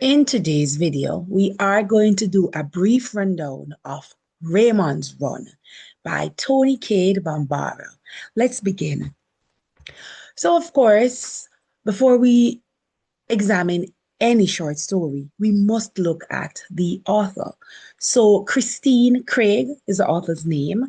In today's video, we are going to do a brief rundown of Raymond's Run by Toni-Cade Bambara. Let's begin. So, of course, before we examine any short story, we must look at the author. So, Christine Craig is the author's name.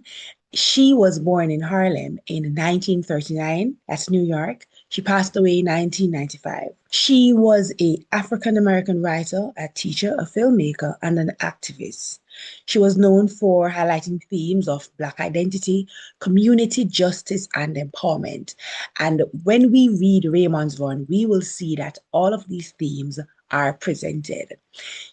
She was born in Harlem in 1939. That's New York. She passed away in 1995. She was a African American writer, a teacher, a filmmaker, and an activist. She was known for highlighting themes of Black identity, community justice, and empowerment. And when we read Raymond's Run, we will see that all of these themes are presented.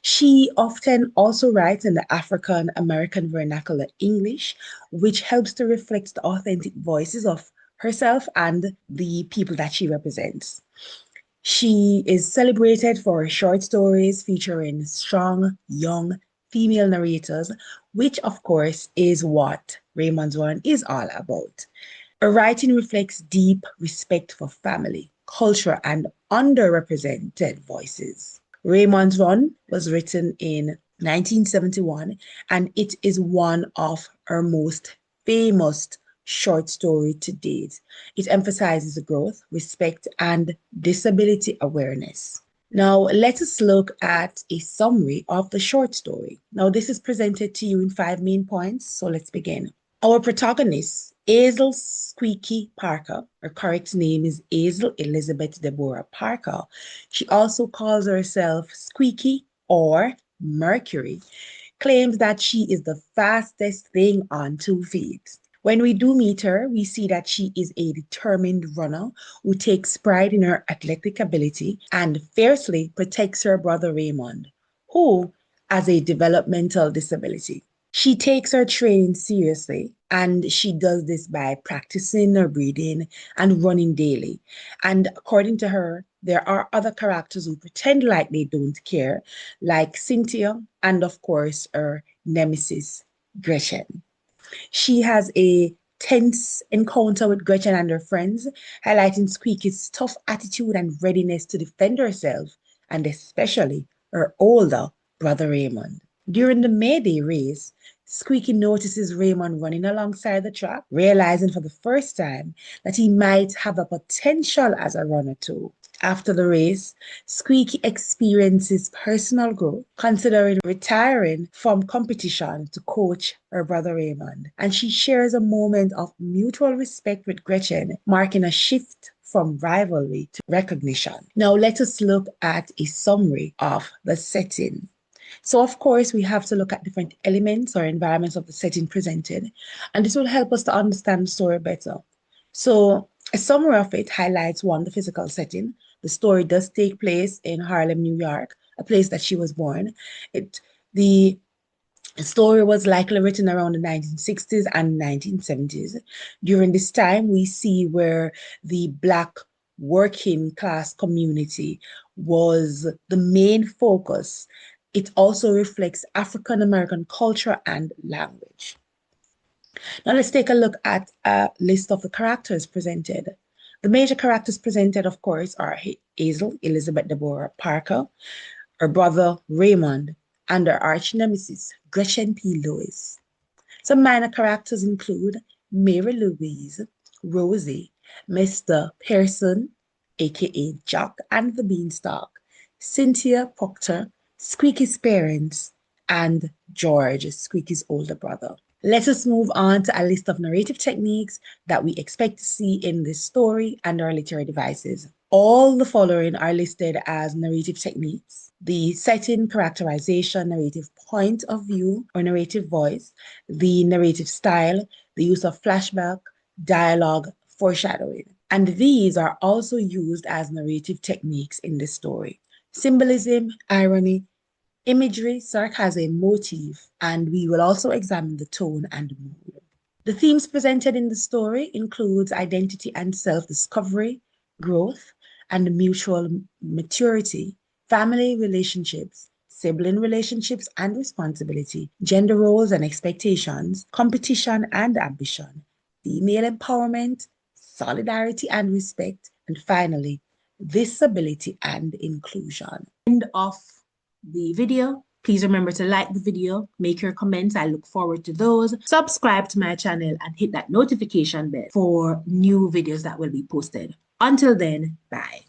She often also writes in the African American vernacular English, which helps to reflect the authentic voices of herself and the people that she represents. She is celebrated for her short stories featuring strong, young female narrators, which, of course, is what Raymond's Run is all about. Her writing reflects deep respect for family, culture, and underrepresented voices. Raymond's Run was written in 1971, and it is one of her most famous short story to date. It emphasizes growth, respect, and disability awareness. Now, let us look at a summary of the short story. Now, this is presented to you in 5 main points, so let's begin. Our protagonist, Hazel Squeaky Parker, her correct name is Hazel Elizabeth Deborah Parker. She also calls herself Squeaky or Mercury, claims that she is the fastest thing on 2 feet. When we do meet her, we see that she is a determined runner who takes pride in her athletic ability and fiercely protects her brother Raymond, who has a developmental disability. She takes her training seriously, and she does this by practicing her breathing and running daily. And according to her, there are other characters who pretend like they don't care, like Cynthia and, of course, her nemesis, Gretchen. She has a tense encounter with Gretchen and her friends, highlighting Squeaky's tough attitude and readiness to defend herself, and especially her older brother Raymond. During the May Day race, Squeaky notices Raymond running alongside the track, realizing for the first time that he might have a potential as a runner too. After the race, Squeaky experiences personal growth, considering retiring from competition to coach her brother Raymond. And she shares a moment of mutual respect with Gretchen, marking a shift from rivalry to recognition. Now, let us look at a summary of the setting. So, of course, we have to look at different elements or environments of the setting presented, and this will help us to understand the story better. So, a summary of it highlights one, the physical setting. The story does take place in Harlem, New York, a place that she was born. The story was likely written around the 1960s and 1970s. During this time, we see where the Black working class community was the main focus. It also reflects African American culture and language. Now let's take a look at a list of the characters presented. The major characters presented, of course, are Hazel Elizabeth Deborah Parker, her brother Raymond, and her arch nemesis, Gretchen P. Lewis. Some minor characters include Mary Louise, Rosie, Mr. Pearson, aka Jock and the Beanstalk, Cynthia Proctor, Squeaky's parents, and George, Squeaky's older brother. Let us move on to a list of narrative techniques that we expect to see in this story and our literary devices. All the following are listed as narrative techniques: the setting, characterization, narrative point of view or narrative voice, the narrative style, the use of flashback, dialogue, foreshadowing. And these are also used as narrative techniques in the story. Symbolism, irony, imagery, sarcasm, motif, and we will also examine the tone and mood. The themes presented in the story includes identity and self-discovery, growth and mutual maturity, family relationships, sibling relationships and responsibility, gender roles and expectations, competition and ambition, female empowerment, solidarity and respect, and finally, disability and inclusion. End of the video. Please remember to like the video, make your comments. I look forward to those. Subscribe to my channel and hit that notification bell for new videos that will be posted. Until then, bye.